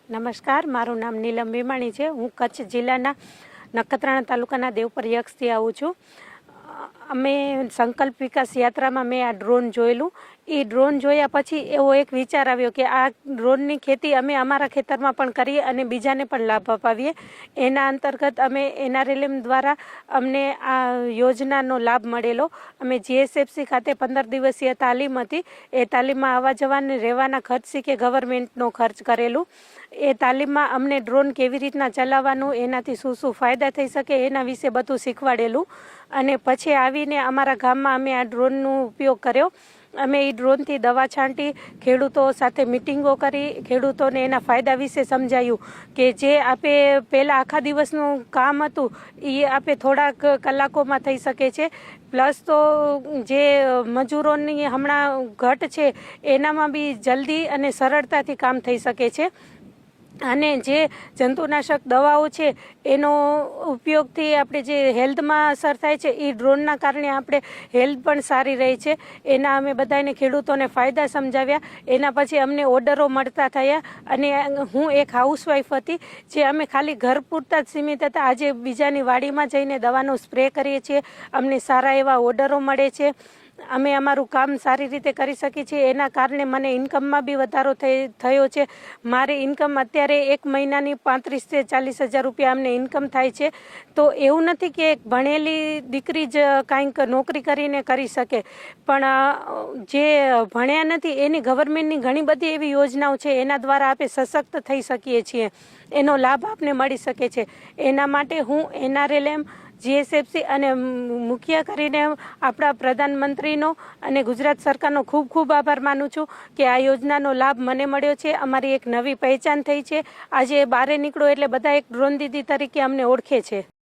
નમસ્કાર, મારું નામ નીલમ વિમાણી છે. હું કચ્છ જિલ્લાના નખત્રાણા તાલુકાના દેવપર યક્ષથી આવું છું. અમે સંકલ્પ વિકાસ યાત્રામાં મેં આ ડ્રોન જોયેલું. એ ડ્રોન જોયા પછી એવો એક વિચાર આવ્યો કે આ ડ્રોનની ખેતી અમે અમારા ખેતરમાં પણ કરીએ અને બીજાને પણ લાભ અપાવીએ. એના અંતર્ગત અમે NRLM દ્વારા અમને આ યોજનાનો લાભ મળેલો. અમે GSFC ખાતે 15 દિવસીય તાલીમ હતી. એ તાલીમમાં આવવા જવાને રહેવાના ખર્ચ શીખે ગવર્મેન્ટનો ખર્ચ કરેલું. એ તાલીમમાં અમને ડ્રોન કેવી રીતના ચલાવવાનું, એનાથી શું શું ફાયદા થઈ શકે એના વિશે બધું શીખવાડેલું. અને પછી આવીને અમારા ગામમાં અમે આ ડ્રોનનો ઉપયોગ કર્યો. અમે એ ડ્રોનથી દવા છાંટી, ખેડૂતો સાથે મિટિંગો કરી, ખેડૂતોને એના ફાયદા વિશે સમજાયું કે જે આપે પહેલાં આખા દિવસનું કામ હતું એ આપે થોડાક કલાકોમાં થઈ શકે છે. પ્લસ તો જે મજૂરોની હમણાં ઘટ છે એનામાં બી જલ્દી અને સરળતાથી કામ થઈ શકે છે. અને જે જંતુનાશક દવાઓ છે એનો ઉપયોગથી આપણે જે હેલ્થમાં અસર થાય છે એ ડ્રોનના કારણે આપણે હેલ્થ પણ સારી રહે છે. એના અમે બધાને ખેડૂતોને ફાયદા સમજાવ્યા. એના પછી અમને ઓર્ડરો મળતા થયા અને હું એક હાઉસવાઈફ હતી જે અમે ખાલી ઘર પૂરતા જ સીમિત હતા. આજે બીજાની વાડીમાં જઈને દવાનો સ્પ્રે કરીએ છીએ. અમને સારા એવા ઓર્ડરો મળે છે. અમે અમારું કામ સારી રીતે કરી શકીએ છીએ. એના કારણે મને ઇન્કમમાં બી વધારો થયો છે. મારી ઇન્કમ અત્યારે એક મહિનાની 35,000 થી 40,000 રૂપિયા અમને ઇન્કમ થાય છે. તો એવું નથી કે એક ભણેલી દીકરી જ કાંઈક નોકરી કરીને કરી શકે, પણ જે ભણ્યા નથી એની ગવર્મેન્ટની ઘણી બધી એવી યોજનાઓ છે એના દ્વારા આપણે સશક્ત થઈ શકીએ છીએ. એનો લાભ આપને મળી શકે છે. એના માટે હું NRLM, GSFC અને મુખ્ય કરીને આપણા પ્રધાનમંત્રીનો અને ગુજરાત સરકારનો ખૂબ ખૂબ આભાર માનું છું કે આ યોજનાનો લાભ મને મળ્યો છે. અમારી એક નવી પહેચાન થઈ છે. આજે બહાર નીકળો એટલે બધા એક ડ્રોન દીદી તરીકે અમને ઓળખે છે.